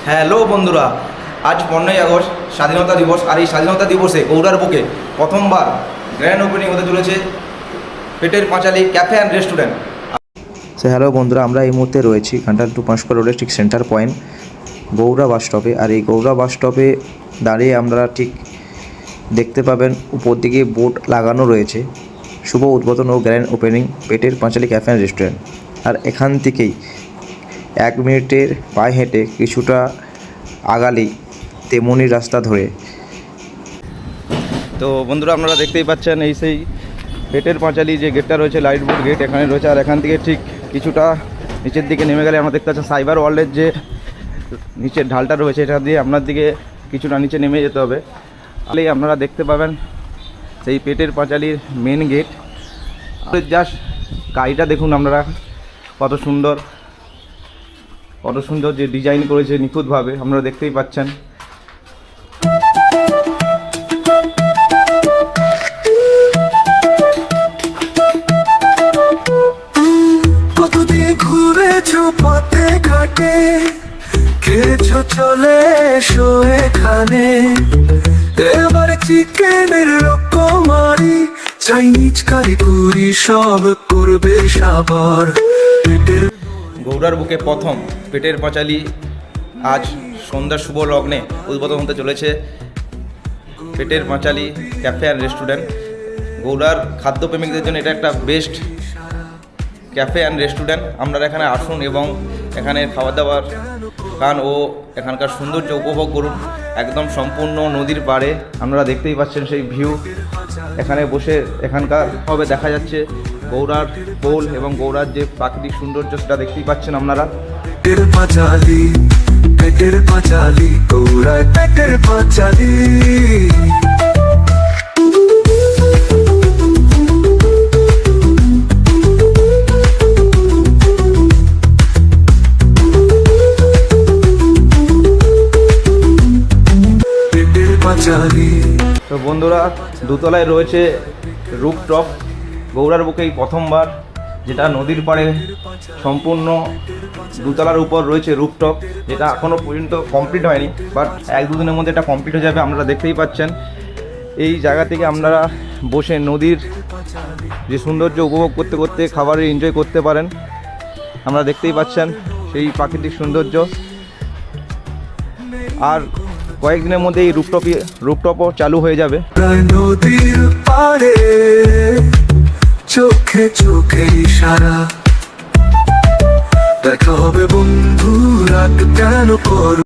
Hello বন্ধুরা, আজ 15ই August স্বাধীনতা দিবস। আর এই স্বাধীনতা দিবসে গৌড়ার বুকে প্রথমবার গ্র্যান্ড ওপেনিং হতে চলেছে পেটের পাঁচালী ক্যাফে অ্যান্ড রেস্টুরেন্ট। হ্যালো বন্ধুরা, আমরা এই মুহূর্তে রয়েছি ঘাটাল টু পাঁশকুড়া রোডের ঠিক সেন্টার পয়েন্ট গৌড়া বাস স্টপে। আর এই গৌড়া বাস স্টপে দাঁড়িয়ে আমরা ঠিক দেখতে পাবেন উপর দিকে বোর্ড লাগানো রয়েছে শুভ উদ্বোধন ও গ্র্যান্ড ওপেনিং পেটের পাঁচালী ক্যাফে অ্যান্ড রেস্টুরেন্ট। আর এখান থেকেই 1 মিনিটের পায়ে হেঁটে কিছুটা আগালেই তেমনি রাস্তা ধরে। তো বন্ধুরা, আপনারা দেখতেই পাচ্ছেন এই সেই পেটের পাঁচালী যে গেটটা রয়েছে, লাইট বোর্ড গেট এখানে রয়েছে। আর এখান থেকে ঠিক কিছুটা নিচের দিকে নেমে গেলে আমরা দেখতে পাচ্ছি সাইবার ওয়ার্ল্ডের যে নিচের ঢালটা রয়েছে, এটা দিয়ে আপনার দিকে কিছুটা নিচে নেমে যেতে হবে। তাহলেই আপনারা দেখতে পাবেন সেই পেটের পাঁচালীর মেন গেট। জাস্ট গাড়িটা দেখুন আপনারা, কত সুন্দর যে ডিজাইন করেছে নিখুঁতভাবে, আপনারা দেখতেই পাচ্ছেন। কতদিন ঘুরেছো পথে ঘাটে, খেয়েছো চলে এসো এখানে। এবার চিকেনের রকমারি, চাইনিজ কারিগরি সব করবে সাবার। গৌড়ার বুকে প্রথম পেটের পাঁচালী আজ সন্ধ্যার শুভ লগ্নে উদ্বোধন হতে চলেছে পেটের পাঁচালী ক্যাফে অ্যান্ড রেস্টুরেন্ট। গৌড়ার খাদ্যপ্রেমিকদের জন্য এটা একটা বেস্ট ক্যাফে অ্যান্ড রেস্টুরেন্ট। আপনারা এখানে আসুন এবং এখানে খাবার দাবার খান ও এখানকার সৌন্দর্য উপভোগ করুন। একদম সম্পূর্ণ নদীর পাড়ে আপনারা দেখতেই পাচ্ছেন সেই ভিউ। এখানে বসে এখানকার ভাবে দেখা যাচ্ছে গৌড়ার পোল এবং গৌড়ার যে প্রাকৃতিক সৌন্দর্য, সেটা দেখতেই পাচ্ছেন আপনারা। পেটের পাঁচালী গৌড়ায় পেটের পাঁচালী। তো বন্ধুরা, দোতলায় রয়েছে রুফটপ। গৌড়ার বুকেই প্রথমবার যেটা নদীর পাড়ে সম্পূর্ণ দোতলার উপর রয়েছে রুফটপ, যেটা এখনও পর্যন্ত কমপ্লিট হয়নি, বাট 1-2 দিনের মধ্যে এটা কমপ্লিট হয়ে যাবে। আপনারা দেখতেই পাচ্ছেন এই জায়গা থেকে আপনারা বসে নদীর যে সৌন্দর্য উপভোগ করতে করতে খাবারের এনজয় করতে পারেন। আপনারা দেখতেই পাচ্ছেন সেই প্রাকৃতিক সৌন্দর্য। আর কয়েকদিনের মধ্যে এই রুফটপও চালু হয়ে যাবে। নদীর পাড়ে চোখে চোখে ইশারা, দেখা হবে বন্ধু, রাত কেন করো।